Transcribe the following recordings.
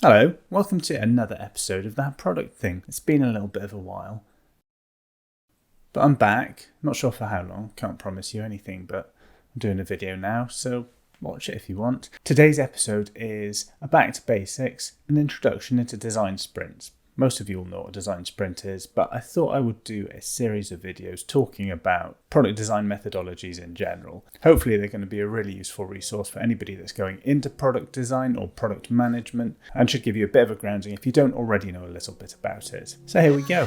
Hello, welcome to another episode of That Product Thing. It's been a little bit of a while, but I'm back. Not sure for how long, can't promise you anything, but I'm doing a video now, so watch it if you want. Today's episode is a back to basics, an introduction into design sprints. Most of you all know what a design sprint is, but I thought I would do a series of videos talking about product design methodologies in general. Hopefully they're going to be a really useful resource for anybody that's going into product design or product management, and should give you a bit of a grounding if you don't already know a little bit about it. So here we go.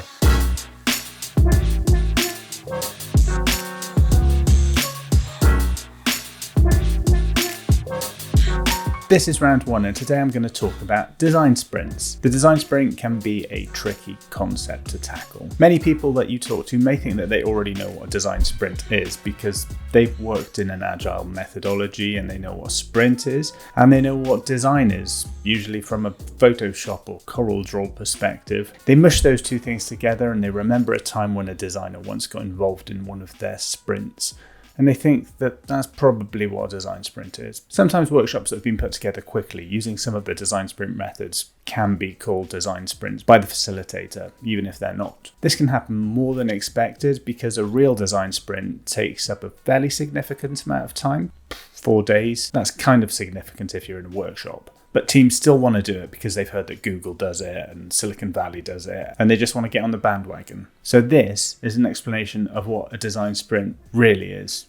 This is round one, and today I'm going to talk about design sprints. The design sprint can be a tricky concept to tackle. Many people that you talk to may think that they already know what a design sprint is because they've worked in an agile methodology and they know what a sprint is and they know what design is, usually from a Photoshop or CorelDRAW perspective. They mush those two things together and they remember a time when a designer once got involved in one of their sprints. And they think that that's probably what a design sprint is. Sometimes workshops that have been put together quickly using some of the design sprint methods can be called design sprints by the facilitator, even if they're not. This can happen more than expected because a real design sprint takes up a fairly significant amount of time, 4 days. That's kind of significant if you're in a workshop. But teams still want to do it because they've heard that Google does it and Silicon Valley does it, and they just want to get on the bandwagon. So this is an explanation of what a design sprint really is,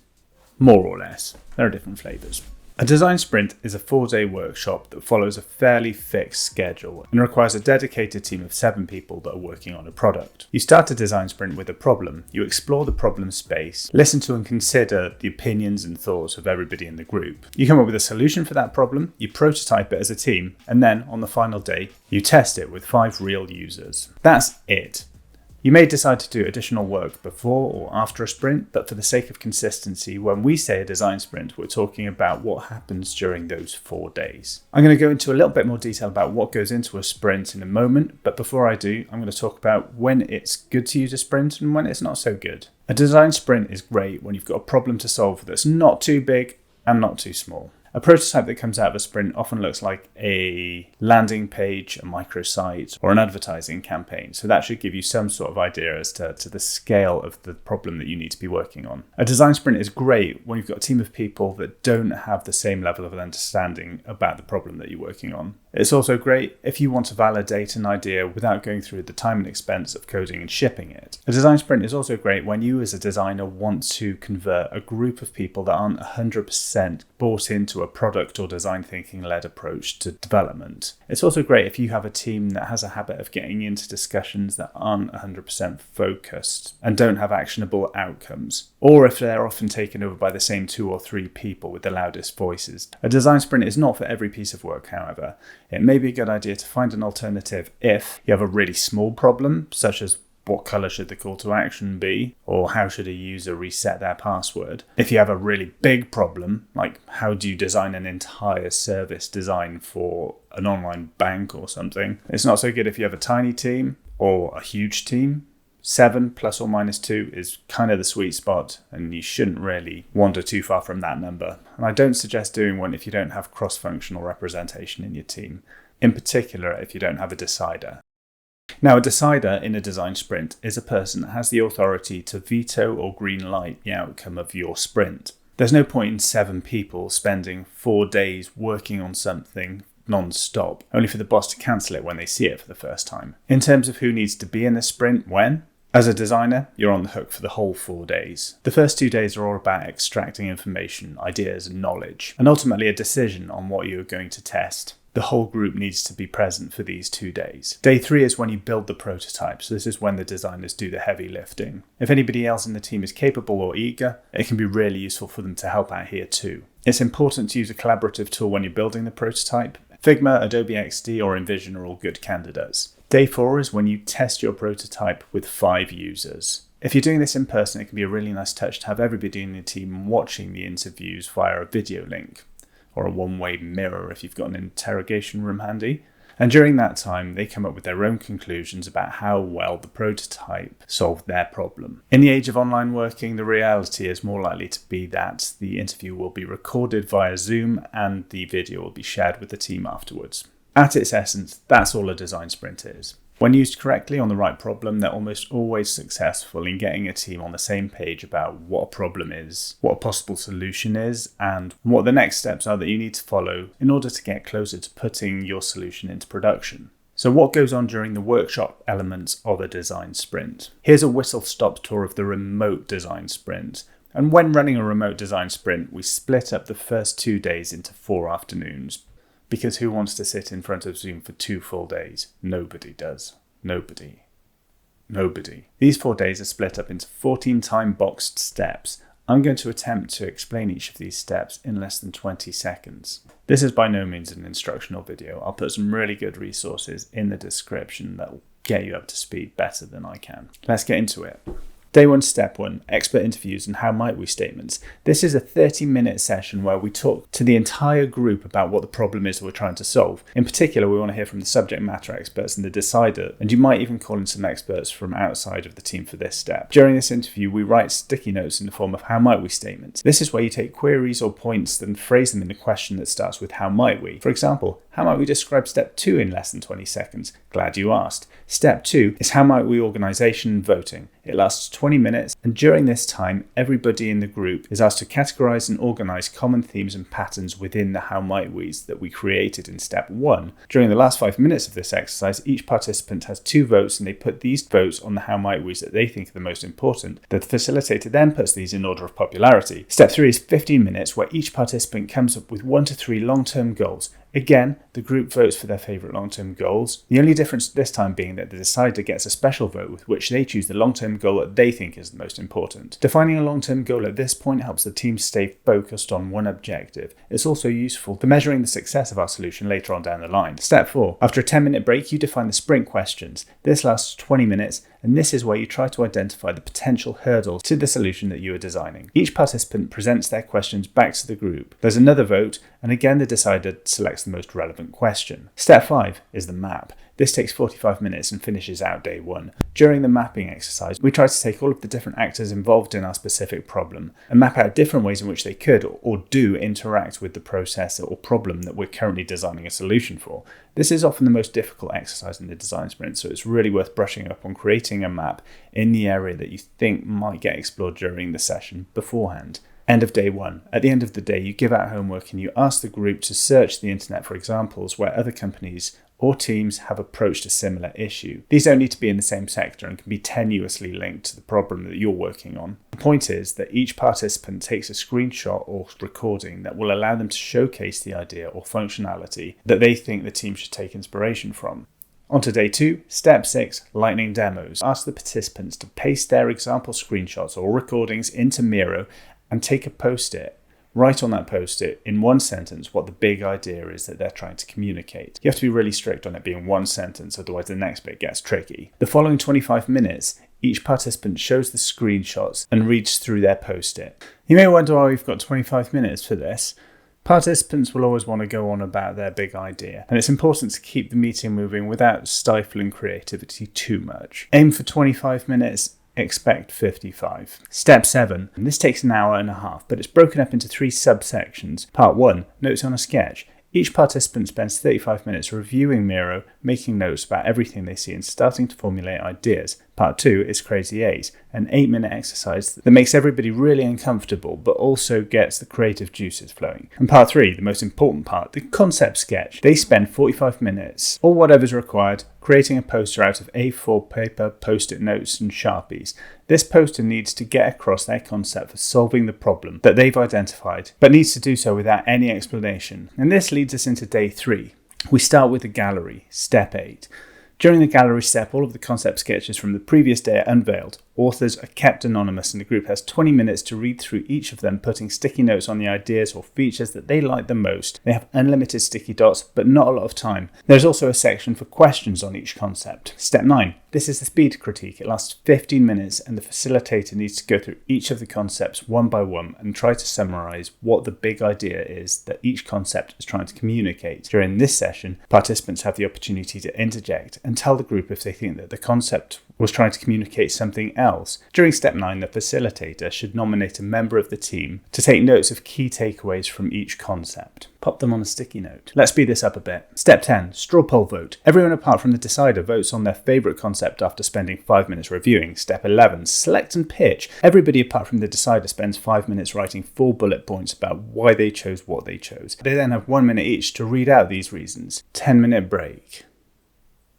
more or less. There are different flavours. A design sprint is a 4-day workshop that follows a fairly fixed schedule and requires a dedicated team of 7 people that are working on a product. You start a design sprint with a problem. You explore the problem space, listen to and consider the opinions and thoughts of everybody in the group. You come up with a solution for that problem, you prototype it as a team, and then on the final day, you test it with 5 real users. That's it. You may decide to do additional work before or after a sprint, but for the sake of consistency, when we say a design sprint, we're talking about what happens during those 4 days. I'm going to go into a little bit more detail about what goes into a sprint in a moment, but before I do, I'm going to talk about when it's good to use a sprint and when it's not so good. A design sprint is great when you've got a problem to solve that's not too big and not too small. A prototype that comes out of a sprint often looks like a landing page, a microsite, or an advertising campaign. So that should give you some sort of idea as to the scale of the problem that you need to be working on. A design sprint is great when you've got a team of people that don't have the same level of understanding about the problem that you're working on. It's also great if you want to validate an idea without going through the time and expense of coding and shipping it. A design sprint is also great when you as a designer want to convert a group of people that aren't 100% bought into a product or design thinking led approach to development. It's also great if you have a team that has a habit of getting into discussions that aren't 100% focused and don't have actionable outcomes, or if they're often taken over by the same 2 or 3 people with the loudest voices. A design sprint is not for every piece of work, however. It may be a good idea to find an alternative if you have a really small problem, such as what colour should the call to action be, or how should a user reset their password. If you have a really big problem, like how do you design an entire service design for an online bank or something, it's not so good if you have a tiny team or a huge team. 7 plus or minus 2 is kind of the sweet spot, and you shouldn't really wander too far from that number. And I don't suggest doing one if you don't have cross-functional representation in your team, in particular if you don't have a decider. Now, a decider in a design sprint is a person that has the authority to veto or green light the outcome of your sprint. There's no point in 7 people spending 4 days working on something non-stop, only for the boss to cancel it when they see it for the first time. In terms of who needs to be in the sprint when, as a designer, you're on the hook for the whole 4 days. The first 2 days are all about extracting information, ideas, and knowledge, and ultimately a decision on what you're going to test. The whole group needs to be present for these 2 days. Day 3 is when you build the prototype, so this is when the designers do the heavy lifting. If anybody else in the team is capable or eager, it can be really useful for them to help out here too. It's important to use a collaborative tool when you're building the prototype. Figma, Adobe XD, or InVision are all good candidates. Day 4 is when you test your prototype with 5 users. If you're doing this in person, it can be a really nice touch to have everybody in the team watching the interviews via a video link, or a one-way mirror if you've got an interrogation room handy. And during that time, they come up with their own conclusions about how well the prototype solved their problem. In the age of online working, the reality is more likely to be that the interview will be recorded via Zoom and the video will be shared with the team afterwards. At its essence, that's all a design sprint is. When used correctly on the right problem, they're almost always successful in getting a team on the same page about what a problem is, what a possible solution is, and what the next steps are that you need to follow in order to get closer to putting your solution into production. So what goes on during the workshop elements of a design sprint? Here's a whistle-stop tour of the remote design sprint. And when running a remote design sprint, we split up the first 2 days into 4 afternoons. Because who wants to sit in front of Zoom for 2 full days? Nobody does. Nobody. These 4 days are split up into 14 time-boxed steps. I'm going to attempt to explain each of these steps in less than 20 seconds. This is by no means an instructional video. I'll put some really good resources in the description that will get you up to speed better than I can. Let's get into it. Day 1, Step 1, Expert Interviews and How Might We statements. This is a 30-minute session where we talk to the entire group about what the problem is that we're trying to solve. In particular, we want to hear from the subject matter experts and the decider, and you might even call in some experts from outside of the team for this step. During this interview, we write sticky notes in the form of How Might We statements. This is where you take queries or points and phrase them in a question that starts with How might we? For example, how might we describe Step 2 in less than 20 seconds? Glad you asked. Step 2 is How might we organisation and voting. It lasts 20 minutes, and during this time, everybody in the group is asked to categorise and organise common themes and patterns within the How Might We's that we created in Step 1. During the last 5 minutes of this exercise, each participant has 2 votes, and they put these votes on the How Might We's that they think are the most important. The facilitator then puts these in order of popularity. Step 3 is 15 minutes, where each participant comes up with 1 to 3 long-term goals. Again, the group votes for their favourite long-term goals, the only difference this time being that the decider gets a special vote with which they choose the long-term goal that they think is the most important. Defining a long-term goal at this point helps the team stay focused on one objective. It's also useful for measuring the success of our solution later on down the line. Step 4. After a 10-minute break, you define the sprint questions. This lasts 20 minutes, and this is where you try to identify the potential hurdles to the solution that you are designing. Each participant presents their questions back to the group. There's another vote, and again the decider selects the most relevant question. Step 5 is the map. This takes 45 minutes and finishes out day 1. During the mapping exercise, we try to take all of the different actors involved in our specific problem and map out different ways in which they could or do interact with the process or problem that we're currently designing a solution for. This is often the most difficult exercise in the design sprint, so it's really worth brushing up on creating a map in the area that you think might get explored during the session beforehand. End of day 1. At the end of the day, you give out homework and you ask the group to search the internet for examples where other companies or teams have approached a similar issue. These don't need to be in the same sector and can be tenuously linked to the problem that you're working on. The point is that each participant takes a screenshot or recording that will allow them to showcase the idea or functionality that they think the team should take inspiration from. On to day 2, Step 6, Lightning Demos. Ask the participants to paste their example screenshots or recordings into Miro and take a post-it. Write on that post-it in 1 sentence what the big idea is that they're trying to communicate. You have to be really strict on it being 1 sentence, otherwise the next bit gets tricky. The following 25 minutes, each participant shows the screenshots and reads through their post-it. You may wonder why we've got 25 minutes for this. Participants will always want to go on about their big idea, and it's important to keep the meeting moving without stifling creativity too much. Aim for 25 minutes. Expect 55. Step 7. And this takes an hour and a half, but it's broken up into 3 subsections. Part 1. Notes on a sketch. Each participant spends 35 minutes reviewing Miro, making notes about everything they see and starting to formulate ideas. Part 2 is Crazy A's, an 8-minute exercise that makes everybody really uncomfortable but also gets the creative juices flowing. And Part 3, the most important part, the concept sketch. They spend 45 minutes, or whatever's required, creating a poster out of A4 paper, post-it notes and Sharpies. This poster needs to get across their concept for solving the problem that they've identified, but needs to do so without any explanation. And this leads us into day 3. We start with the gallery, Step 8. During the gallery step, all of the concept sketches from the previous day are unveiled. Authors are kept anonymous and the group has 20 minutes to read through each of them, putting sticky notes on the ideas or features that they like the most. They have unlimited sticky dots, but not a lot of time. There's also a section for questions on each concept. Step 9. This is the speed critique. It lasts 15 minutes and the facilitator needs to go through each of the concepts one by one and try to summarise what the big idea is that each concept is trying to communicate. During this session, participants have the opportunity to interject and tell the group if they think that the concept was trying to communicate something else. During step 9, the facilitator should nominate a member of the team to take notes of key takeaways from each concept. Pop them on a sticky note. Let's speed this up a bit. Step 10, straw poll vote. Everyone apart from the decider votes on their favourite concept after spending 5 minutes reviewing. Step 11, select and pitch. Everybody apart from the decider spends 5 minutes writing 4 bullet points about why they chose what they chose. They then have 1 minute each to read out these reasons. 10-minute break.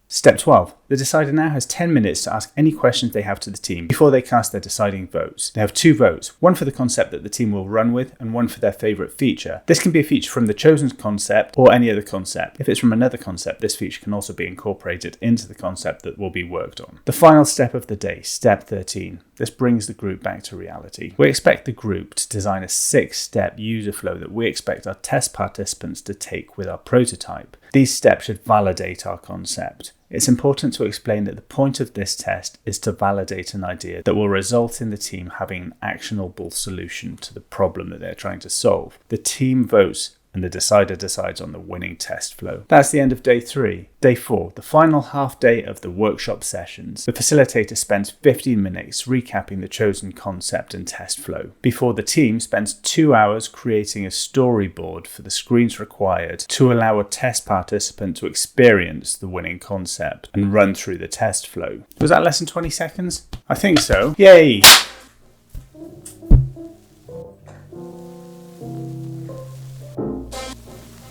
Step 12. The decider now has 10 minutes to ask any questions they have to the team before they cast their deciding votes. They have 2 votes, one for the concept that the team will run with and one for their favourite feature. This can be a feature from the chosen concept or any other concept. If it's from another concept, this feature can also be incorporated into the concept that will be worked on. The final step of the day, step 13. This brings the group back to reality. We expect the group to design a 6-step user flow that we expect our test participants to take with our prototype. These steps should validate our concept. It's important to explain that the point of this test is to validate an idea that will result in the team having an actionable solution to the problem that they're trying to solve. The team votes and the decider decides on the winning test flow. That's the end of day 3. Day 4, the final half day of the workshop sessions. The facilitator spends 15 minutes recapping the chosen concept and test flow, before the team spends 2 hours creating a storyboard for the screens required to allow a test participant to experience the winning concept and run through the test flow. Was that less than 20 seconds? I think so. Yay!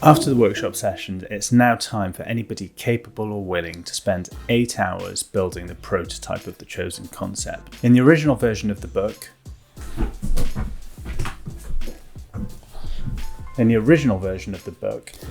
After the workshop sessions, it's now time for anybody capable or willing to spend 8 hours building the prototype of the chosen concept. In the original version of the book,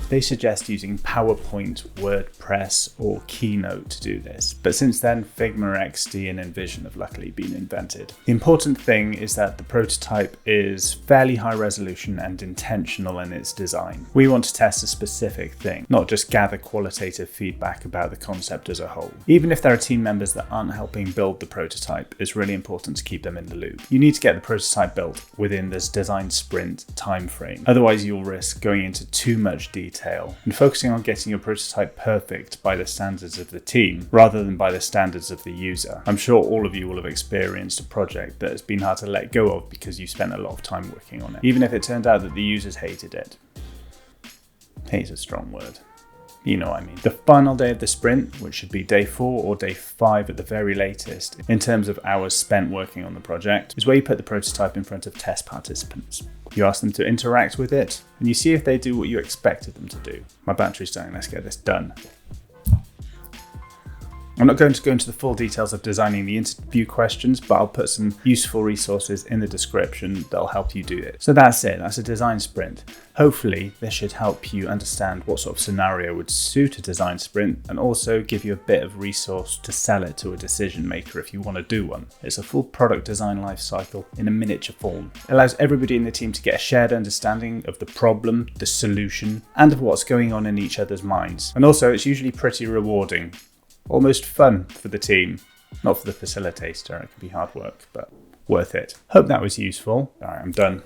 they suggest using PowerPoint, WordPress, or Keynote to do this. But since then, Figma, XD, and InVision have luckily been invented. The important thing is that the prototype is fairly high resolution and intentional in its design. We want to test a specific thing, not just gather qualitative feedback about the concept as a whole. Even if there are team members that aren't helping build the prototype, it's really important to keep them in the loop. You need to get the prototype built within this design sprint timeframe. Otherwise, you'll risk going into too much detail and focusing on getting your prototype perfect by the standards of the team rather than by the standards of the user. I'm sure all of you will have experienced a project that has been hard to let go of because you spent a lot of time working on it, even if it turned out that the users hated it. Hate's a strong word. You know what I mean. The final day of the sprint, which should be day 4 or day 5 at the very latest, in terms of hours spent working on the project, is where you put the prototype in front of test participants. You ask them to interact with it, and you see if they do what you expected them to do. My battery's dying, let's get this done. I'm not going to go into the full details of designing the interview questions, but I'll put some useful resources in the description that'll help you do it. So that's it, that's a design sprint. Hopefully this should help you understand what sort of scenario would suit a design sprint and also give you a bit of resource to sell it to a decision maker if you want to do one. It's a full product design life cycle in a miniature form. It allows everybody in the team to get a shared understanding of the problem, the solution, and of what's going on in each other's minds. And also it's usually pretty rewarding. Almost fun for the team, not for the facilitator. It can be hard work, but worth it. Hope that was useful. All right, I'm done.